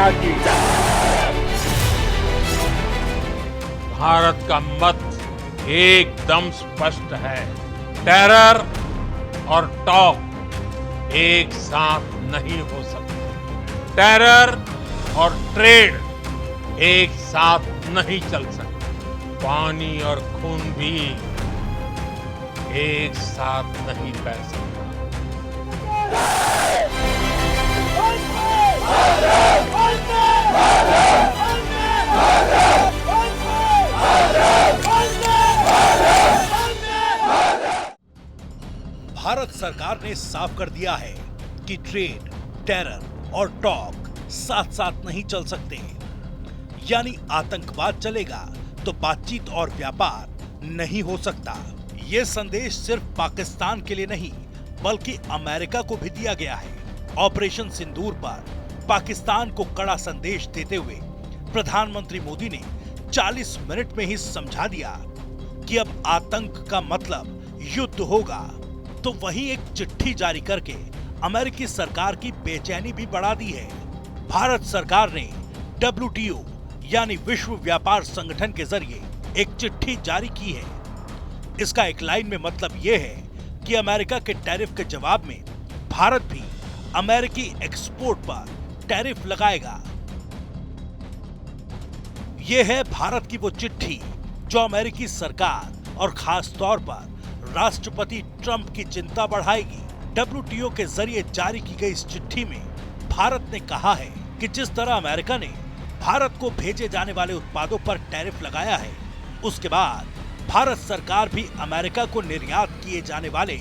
माता की भारत का मत एकदम स्पष्ट है। टेरर और टॉक एक साथ नहीं हो सकते। टेरर और ट्रेड एक साथ नहीं चल सकते। पानी और खून भी एक साथ नहीं बह सकते। भारत सरकार ने साफ कर दिया है कि ट्रेड, टेरर और टॉक साथ साथ नहीं चल सकते। यानी आतंकवाद चलेगा तो बातचीत और व्यापार नहीं हो सकता। ये संदेश सिर्फ पाकिस्तान के लिए नहीं बल्कि अमेरिका को भी दिया गया है। ऑपरेशन सिंदूर पर पाकिस्तान को कड़ा संदेश देते हुए प्रधानमंत्री मोदी ने 40 मिनट में ही समझा दिया कि अब आतंक का मतलब युद्ध होगा। तो वही एक चिट्ठी जारी करके अमेरिकी सरकार की बेचैनी भी बढ़ा दी है। भारत सरकार ने WTO यानी विश्व व्यापार संगठन के जरिए एक चिट्ठी जारी की है। इसका एक लाइन में मतलब यह है कि अमेरिका के टैरिफ के जवाब में भारत भी अमेरिकी एक्सपोर्ट पर टैरिफ लगाएगा। यह है भारत की वो चिट्ठी जो अमेरिकी सरकार और खास तौर पर राष्ट्रपति ट्रंप की चिंता बढ़ाएगी। WTO के जरिए जारी की गई इस चिट्ठी में भारत ने कहा है कि जिस तरह अमेरिका ने भारत को भेजे जाने वाले उत्पादों पर टैरिफ लगाया है, उसके बाद भारत सरकार भी अमेरिका को निर्यात किए जाने वाले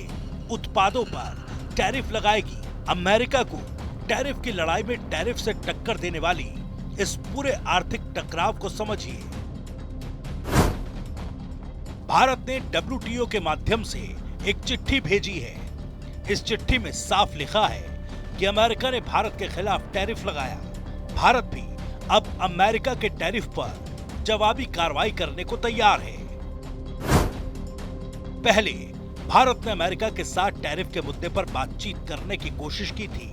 उत्पादों पर टैरिफ लगाएगी। अमेरिका को टैरिफ की लड़ाई में टैरिफ से टक्कर देने वाली इस पूरे आर्थिक टकराव को समझिए। भारत ने WTO के माध्यम से एक चिट्ठी भेजी है। इस चिट्ठी में साफ लिखा है कि अमेरिका ने भारत के खिलाफ टैरिफ लगाया। भारत भी अब अमेरिका के टैरिफ पर जवाबी कार्रवाई करने को तैयार है। पहले भारत ने अमेरिका के साथ टैरिफ के मुद्दे पर बातचीत करने की कोशिश की थी।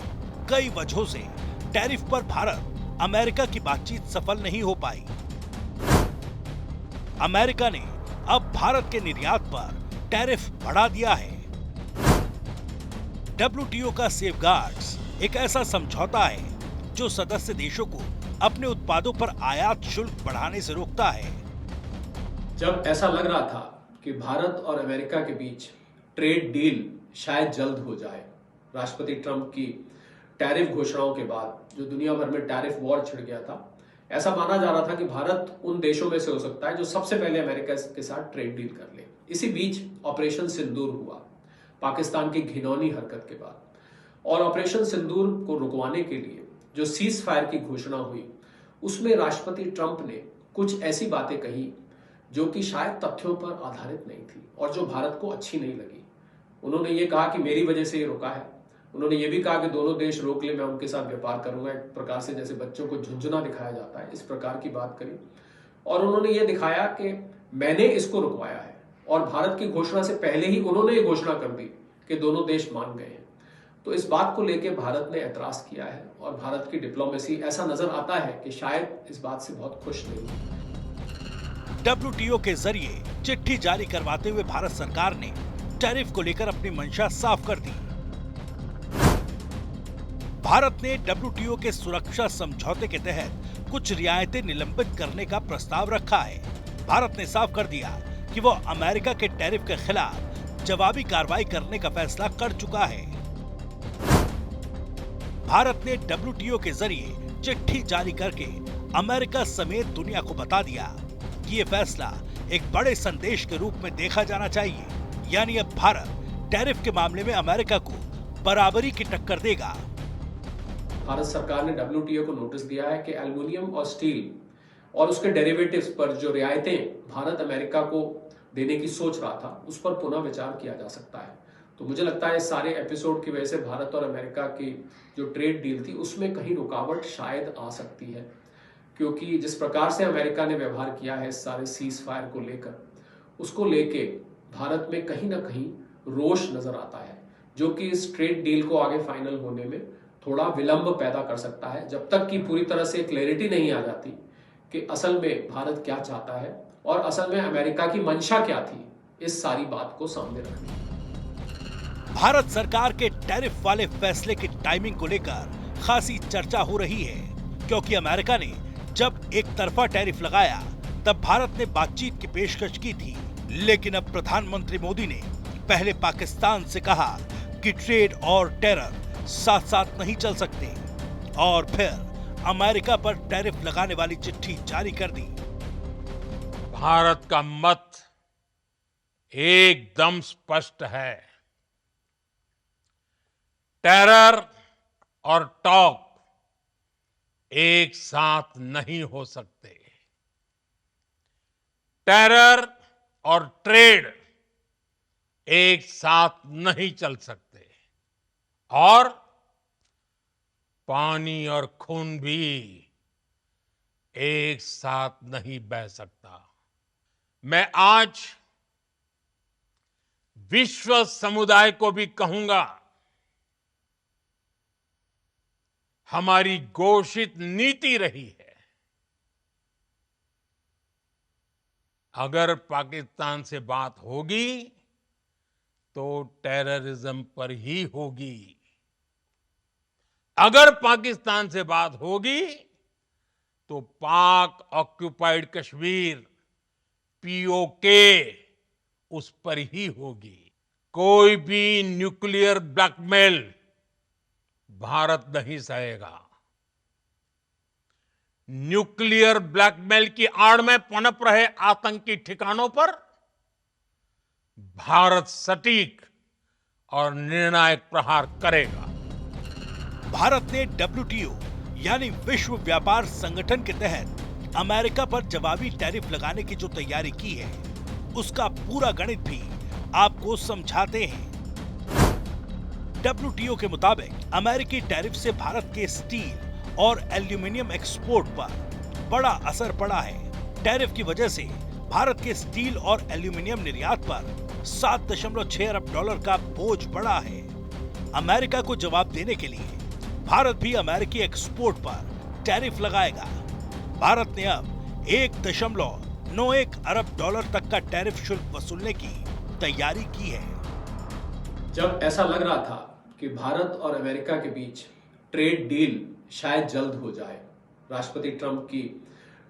कई वजहों से टैरिफ पर भारत अमेरिका की बातचीत सफल नहीं हो पाई। अमेरिका ने अब भारत के निर्यात पर टैरिफ बढ़ा दिया है। WTO का सेफगार्ड्स एक ऐसा समझौता है जो सदस्य देशों को अपने उत्पादों पर आयात शुल्क बढ़ाने से रोकता है। जब ऐसा लग रहा था कि भारत और अमेरिका के बीच ट्रेड डील शायद जल्द हो जाए, राष्ट्रपति ट्रंप की टैरिफ घोषणाओं के बाद जो दुनिया भर में टैरिफ वॉर छिड़ गया था, ऐसा माना जा रहा था कि भारत उन देशों में से हो सकता है जो सबसे पहले अमेरिका के साथ ट्रेड डील कर ले। इसी बीच ऑपरेशन सिंदूर हुआ, पाकिस्तान की घिनौनी हरकत के बाद। और ऑपरेशन सिंदूर को रुकवाने के लिए जो सीज फायर की घोषणा हुई, उसमें राष्ट्रपति ट्रंप ने कुछ ऐसी बातें कही जो कि शायद तथ्यों पर आधारित नहीं थी और जो भारत को अच्छी नहीं लगी। उन्होंने ये कहा कि मेरी वजह से ये रुका है। उन्होंने ये भी कहा कि दोनों देश रोक ले, मैं उनके साथ व्यापार करूंगा। एक प्रकार से जैसे बच्चों को झुंझुना दिखाया जाता है, इस प्रकार की बात करी। और उन्होंने ये दिखाया कि मैंने इसको रुकवाया है। और भारत की घोषणा से पहले ही उन्होंने ये घोषणा कर दी कि दोनों देश मान गए हैं। तो इस बात को लेकर भारत ने ऐतराज किया है और भारत की डिप्लोमेसी ऐसा नजर आता है कि शायद इस बात से बहुत खुश नहीं है। WTO के जरिए चिट्ठी जारी करवाते हुए भारत सरकार ने टैरिफ को लेकर अपनी मंशा साफ कर दी। भारत ने WTO के सुरक्षा समझौते के तहत कुछ रियायतें निलंबित करने का प्रस्ताव रखा है। भारत ने साफ कर दिया कि वो अमेरिका के टैरिफ के खिलाफ जवाबी कार्रवाई करने का फैसला कर चुका है। भारत ने WTO के जरिए चिट्ठी जारी करके अमेरिका समेत दुनिया को बता दिया कि ये फैसला एक बड़े संदेश के रूप में देखा जाना चाहिए। यानी अब भारत टैरिफ के मामले में अमेरिका को बराबरी की टक्कर देगा। भारत सरकार ने WTO को नोटिस दिया है कि एल्युमिनियम और स्टील और उसके डेरिवेटिव्स पर जो रियायतें भारत अमेरिका को देने की सोच रहा था, उस पर पुनः विचार किया जा सकता है। तो मुझे लगता है इस सारे एपिसोड की वजह से भारत और अमेरिका की जो ट्रेड डील थी उसमें कहीं रुकावट शायद आ सकती है, क्योंकि जिस प्रकार से अमेरिका ने व्यवहार किया है इस सारे सीज फायर को लेकर, उसको लेके भारत में कहीं ना कहीं रोष नजर आता है, जो कि इस ट्रेड डील को आगे फाइनल होने में थोड़ा विलंब पैदा कर सकता है, जब तक कि पूरी तरह से क्लैरिटी नहीं आ जाती कि असल में भारत क्या चाहता है और असल में अमेरिका की मंशा क्या थी, इस सारी बात को सामने रखना। भारत सरकार के टैरिफ वाले फैसले की टाइमिंग को लेकर खासी चर्चा हो रही है, क्योंकि अमेरिका ने जब एक तरफा टैरिफ लगाया तब भारत ने बातचीत की पेशकश की थी, लेकिन अब प्रधानमंत्री मोदी ने पहले पाकिस्तान से कहा कि ट्रेड और टेरर साथ साथ नहीं चल सकते, और फिर अमेरिका पर टैरिफ लगाने वाली चिट्ठी जारी कर दी। भारत का मत एकदम स्पष्ट है। टेरर और टॉक एक साथ नहीं हो सकते। टेरर और ट्रेड एक साथ नहीं चल सकते, और पानी और खून भी एक साथ नहीं बह सकता। मैं आज विश्व समुदाय को भी कहूंगा, हमारी घोषित नीति रही है, अगर पाकिस्तान से बात होगी तो टेररिज्म पर ही होगी। अगर पाकिस्तान से बात होगी तो पाक ऑक्युपाइड कश्मीर पीओके उस पर ही होगी। कोई भी न्यूक्लियर ब्लैकमेल भारत नहीं सहेगा। न्यूक्लियर ब्लैकमेल की आड़ में पनप रहे आतंकी ठिकानों पर भारत सटीक और निर्णायक प्रहार करेगा। भारत ने WTO यानी विश्व व्यापार संगठन के तहत अमेरिका पर जवाबी टैरिफ लगाने की जो तैयारी की है, उसका पूरा गणित भी आपको समझाते हैं। WTO के मुताबिक अमेरिकी टैरिफ से भारत के स्टील और एल्यूमिनियम एक्सपोर्ट पर बड़ा असर पड़ा है। टैरिफ की वजह से भारत के स्टील और एल्यूमिनियम निर्यात पर 7.6 अरब डॉलर का बोझ पड़ा है। अमेरिका को जवाब देने के लिए भारत भी अमेरिकी एक्सपोर्ट पर टैरिफ लगाएगा। भारत ने अब 1.91 अरब डॉलर तक का टैरिफ शुल्क वसूलने की तैयारी की है। जब ऐसा लग रहा था कि भारत और अमेरिका के बीच ट्रेड डील शायद जल्द हो जाए, राष्ट्रपति ट्रंप की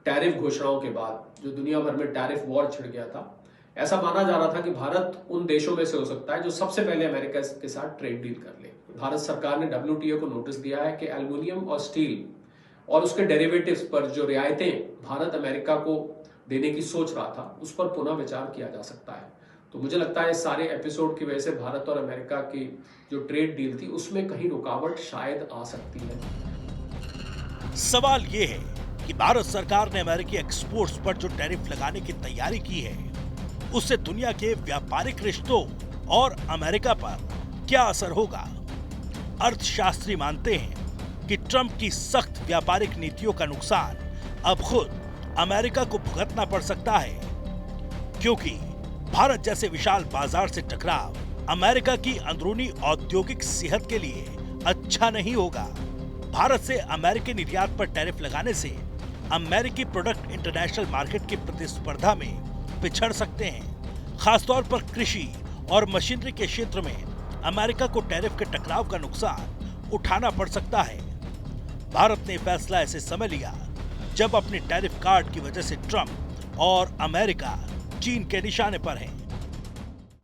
टैरिफ घोषणाओं के बाद जो दुनिया भर में टैरिफ वॉर छिड़ गया था, ऐसा माना जा रहा था कि भारत उन देशों में से हो सकता है जो सबसे पहले अमेरिका के साथ ट्रेड डील कर ले। भारत सरकार ने WTO को नोटिस दिया है कि एल्युमिनियम और स्टील और उसके डेरिवेटिव्स पर जो रियायतें भारत अमेरिका को देने की सोच रहा था, उस पर पुनः विचार किया जा सकता है। तो मुझे लगता है इस सारे एपिसोड की वजह से भारत और अमेरिका की जो ट्रेड डील थी, उसमें कहीं रुकावट शायद आ सकती है। सवाल ये है कि भारत सरकार ने अमेरिकी एक्सपोर्ट्स पर जो टैरिफ लगाने की तैयारी की है, उससे दुनिया के व्यापारिक रिश्तों और अमेरिका पर क्या असर होगा। अर्थशास्त्री मानते हैं कि ट्रंप की सख्त व्यापारिक नीतियों का नुकसान अब खुद अमेरिका को भुगतना पड़ सकता है, क्योंकि भारत जैसे विशाल बाजार से टकराव अमेरिका की अंदरूनी औद्योगिक सेहत के लिए अच्छा नहीं होगा। भारत से अमेरिकी निर्यात पर टैरिफ लगाने से अमेरिकी प्रोडक्ट इंटरनेशनल मार्केट की प्रतिस्पर्धा में पिछड़ सकते हैं। खासतौर पर कृषि और मशीनरी के क्षेत्र में अमेरिका को टैरिफ के टकराव का नुकसान उठाना पड़ सकता है। भारत ने फैसला ऐसे समय लिया जब अपने टैरिफ कार्ड की वजह से ट्रंप और अमेरिका चीन के निशाने पर हैं।